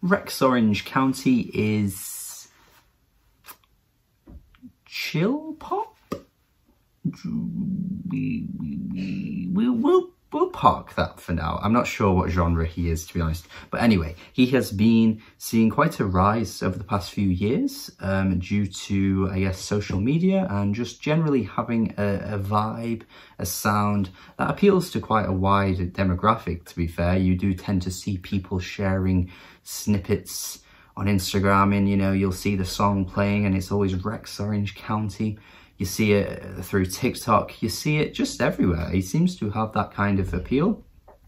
Rex Orange County is chill pop. We'll park that for now. I'm not sure what genre he is, to be honest. But anyway, he has been seeing quite a rise over the past few years due to, I guess, social media and just generally having a vibe, a sound that appeals to quite a wide demographic, to be fair. You do tend to see people sharing snippets on Instagram and, you know, you'll see the song playing and it's always Rex Orange County. You see it through TikTok, you see it just everywhere. He seems to have that kind of appeal.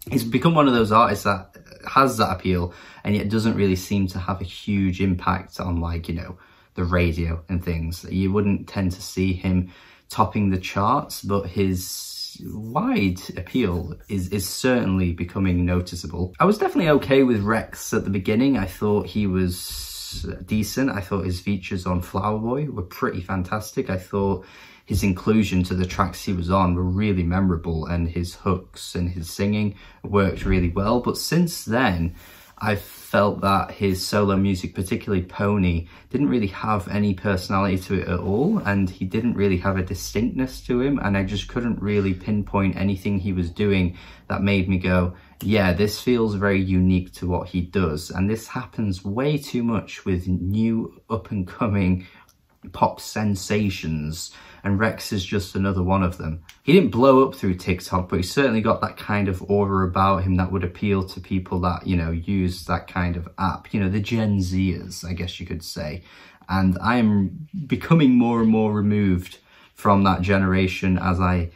He's become one of those artists that has that appeal and yet doesn't really seem to have a huge impact on, like, you know, the radio and things. You wouldn't tend to see him topping the charts, but his wide appeal is certainly becoming noticeable. I was definitely okay with Rex at the beginning. I thought he was decent. I thought his features on Flower Boy were pretty fantastic. I thought his inclusion to the tracks he was on were really memorable and his hooks and his singing worked really well. But since then, I felt that his solo music, particularly Pony, didn't really have any personality to it at all, and he didn't really have a distinctness to him, and I just couldn't really pinpoint anything he was doing that made me go, yeah, this feels very unique to what he does. And this happens way too much with new up-and-coming pop sensations, and Rex is just another one of them. He didn't blow up through TikTok, but he certainly got that kind of aura about him that would appeal to people that, you know, use that kind of app, you know, the Gen Zers, I guess you could say. And I am becoming more and more removed from that generation as I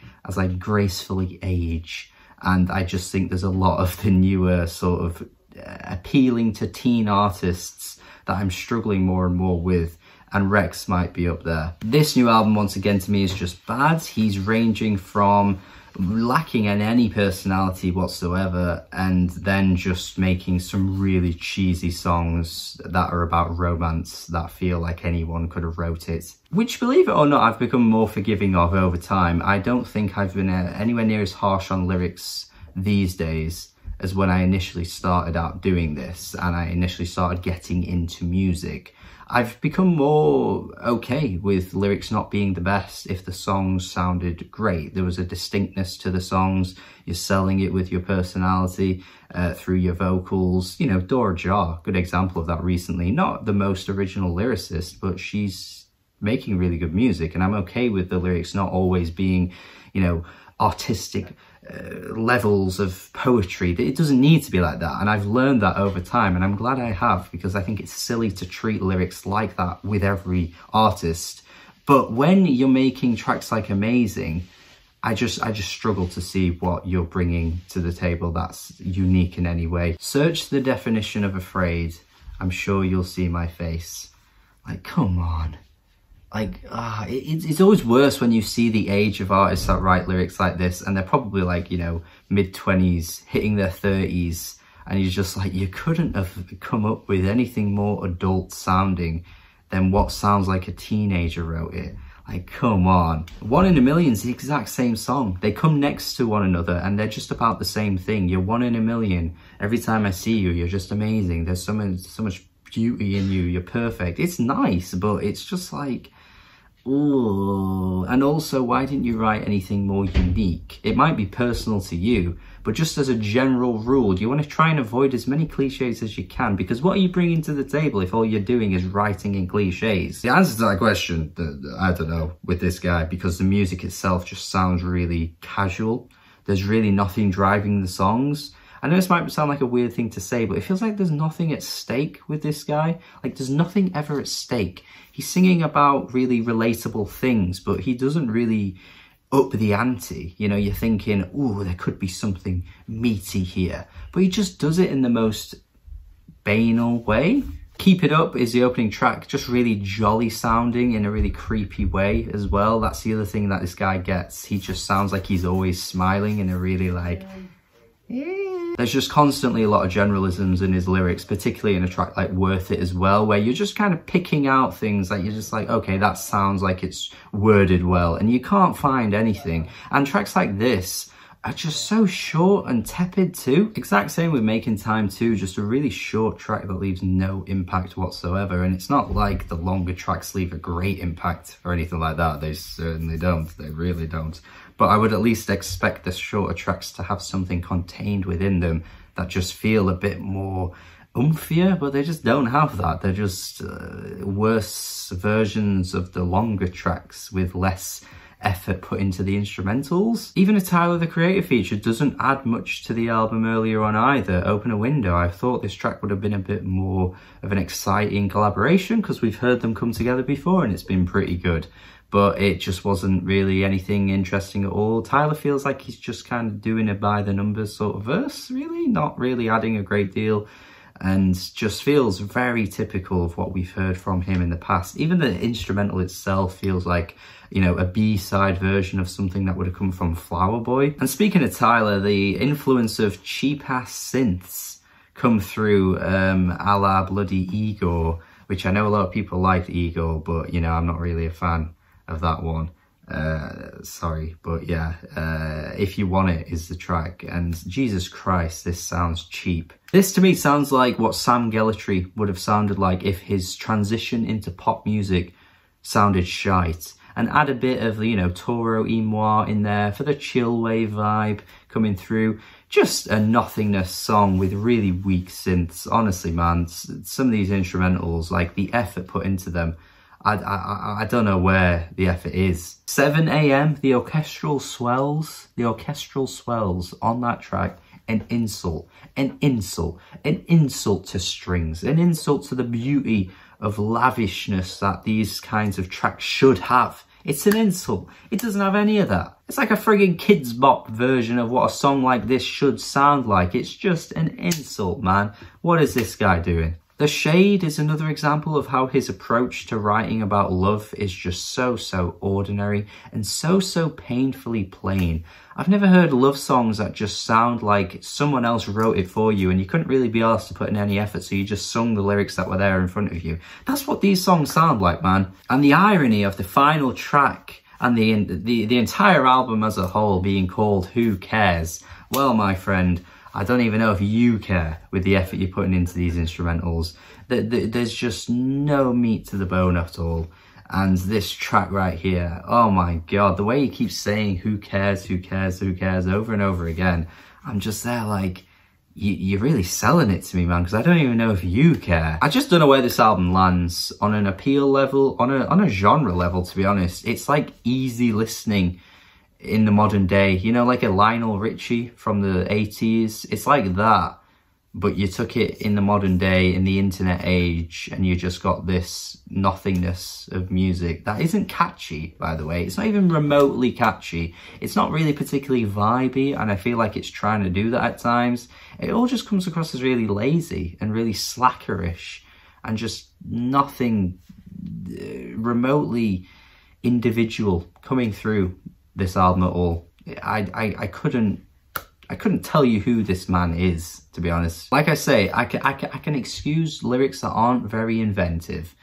gracefully age. And I just think there's a lot of the newer sort of appealing to teen artists that I'm struggling more and more with, and Rex might be up there. This new album, once again, to me is just bad. He's ranging from lacking in any personality whatsoever and then just making some really cheesy songs that are about romance that feel like anyone could have wrote it. Which, believe it or not, I've become more forgiving of over time. I don't think I've been anywhere near as harsh on lyrics these days as when I initially started out doing this and I initially started getting into music. I've become more okay with lyrics not being the best if the songs sounded great. There was a distinctness to the songs. You're selling it with your personality through your vocals. You know, Dora Jar, good example of that recently. Not the most original lyricist, but she's making really good music, and I'm okay with the lyrics not always being, you know, artistic levels of poetry. It doesn't need to be like that, and I've learned that over time, and I'm glad I have, because I think it's silly to treat lyrics like that with every artist. But when you're making tracks like Amazing, I just struggle to see what you're bringing to the table that's unique in any way. Search the definition of afraid, I'm sure you'll see my face. Like, come on. Like, it's always worse when you see the age of artists that write lyrics like this, and they're probably like, you know, mid-20s, hitting their 30s, and you're just like, you couldn't have come up with anything more adult sounding than what sounds like a teenager wrote it. Like, come on. One in a Million's the exact same song. They come next to one another and they're just about the same thing. You're one in a million. Every time I see you, you're just amazing. There's so much beauty in you. You're perfect. It's nice, but it's just like, ooh. And also, why didn't you write anything more unique? It might be personal to you, but just as a general rule, you want to try and avoid as many cliches as you can, because what are you bringing to the table if all you're doing is writing in cliches? The answer to that question, I don't know, with this guy, because the music itself just sounds really casual. There's really nothing driving the songs. I know this might sound like a weird thing to say, but it feels like there's nothing at stake with this guy. Like, there's nothing ever at stake. He's singing about really relatable things, but he doesn't really up the ante. You know, you're thinking, ooh, there could be something meaty here. But he just does it in the most banal way. Keep It Up is the opening track, just really jolly sounding in a really creepy way as well. That's the other thing that this guy gets. He just sounds like he's always smiling in a really like... There's just constantly a lot of generalisms in his lyrics, particularly in a track like Worth It as well, where you're just kind of picking out things that you're just like, okay, that sounds like it's worded well, and you can't find anything. And tracks like this are just so short and tepid too. Exact same with Making Time 2, just a really short track that leaves no impact whatsoever. And it's not like the longer tracks leave a great impact or anything like that. They certainly don't. They really don't. But I would at least expect the shorter tracks to have something contained within them that just feel a bit more umphier, but they just don't have that. They're just worse versions of the longer tracks with less effort put into the instrumentals. Even a Tyler the Creator feature doesn't add much to the album earlier on either. Open a Window, I thought this track would have been a bit more of an exciting collaboration because we've heard them come together before and it's been pretty good. But it just wasn't really anything interesting at all. Tyler feels like he's just kind of doing a by the numbers sort of verse, really, not really adding a great deal, and just feels very typical of what we've heard from him in the past. Even the instrumental itself feels like, you know, a B-side version of something that would have come from Flower Boy. And speaking of Tyler, the influence of cheap-ass synths come through a la bloody Igor, which I know a lot of people liked Igor, but, you know, I'm not really a fan of that one. Sorry, but yeah, If You Want It is the track, and Jesus Christ, this sounds cheap. This to me sounds like what Sam Gellaitry would have sounded like if his transition into pop music sounded shite. And add a bit of the, you know, Toro y Moi in there for the chill wave vibe coming through. Just a nothingness song with really weak synths. Honestly, man, some of these instrumentals, like the effort put into them, I don't know where the effort is. 7 AM, the orchestral swells on that track, an insult to strings, an insult to the beauty of lavishness that these kinds of tracks should have. It's an insult. It doesn't have any of that. It's like a friggin' Kids Bop version of what a song like this should sound like. It's just an insult, man. What is this guy doing? The Shade is another example of how his approach to writing about love is just so ordinary and so painfully plain. I've never heard love songs that just sound like someone else wrote it for you and you couldn't really be asked to put in any effort, so you just sung the lyrics that were there in front of you. That's what these songs sound like, man. And the irony of the final track and the entire album as a whole being called Who Cares? Well, my friend, I don't even know if you care with the effort you're putting into these instrumentals. There's just no meat to the bone at all. And this track right here, oh my God, the way he keeps saying who cares, who cares, who cares over and over again. I'm just there like, you're really selling it to me, man, because I don't even know if you care. I just don't know where this album lands on an appeal level, on a genre level, to be honest. It's like easy listening in the modern day, you know, like a Lionel Richie from the 80s. It's like that, but you took it in the modern day, in the internet age, and you just got this nothingness of music that isn't catchy, by the way. It's not even remotely catchy. It's not really particularly vibey, and I feel like it's trying to do that at times. It all just comes across as really lazy and really slackerish and just nothing remotely individual coming through this album at all. I couldn't tell you who this man is, to be honest. Like I say, I can excuse lyrics that aren't very inventive,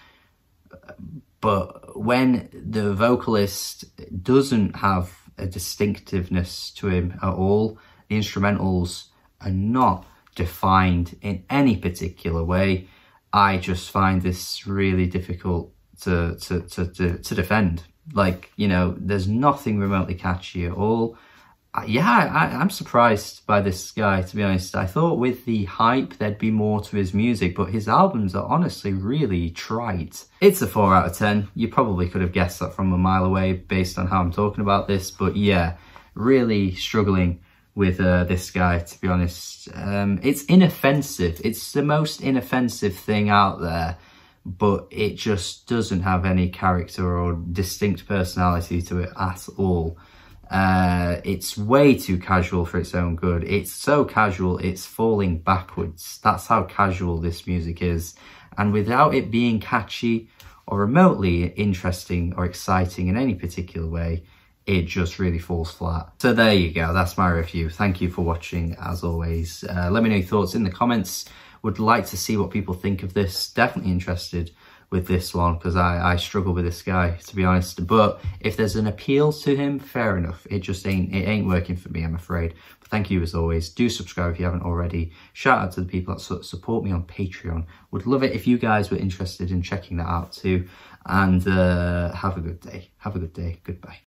but when the vocalist doesn't have a distinctiveness to him at all, the instrumentals are not defined in any particular way, I just find this really difficult to defend. Like, you know, there's nothing remotely catchy at all. I'm surprised by this guy, to be honest. I thought with the hype there'd be more to his music, but his albums are honestly really trite. It's a 4 out of 10. You probably could have guessed that from a mile away based on how I'm talking about this, but yeah, really struggling with this guy, to be honest. It's inoffensive. It's the most inoffensive thing out there, but it just doesn't have any character or distinct personality to it at all. It's way too casual for its own good. It's so casual, it's falling backwards. That's how casual this music is. And without it being catchy or remotely interesting or exciting in any particular way, it just really falls flat. So there you go, that's my review. Thank you for watching, as always. Let me know your thoughts in the comments. Would like to see what people think of this. Definitely interested with this one, because I struggle with this guy, to be honest. But if there's an appeal to him, fair enough. It just ain't working for me, I'm afraid. But thank you as always. Do subscribe if you haven't already. Shout out to the people that support me on Patreon. Would love it if you guys were interested in checking that out too. And have a good day. Have a good day. Goodbye.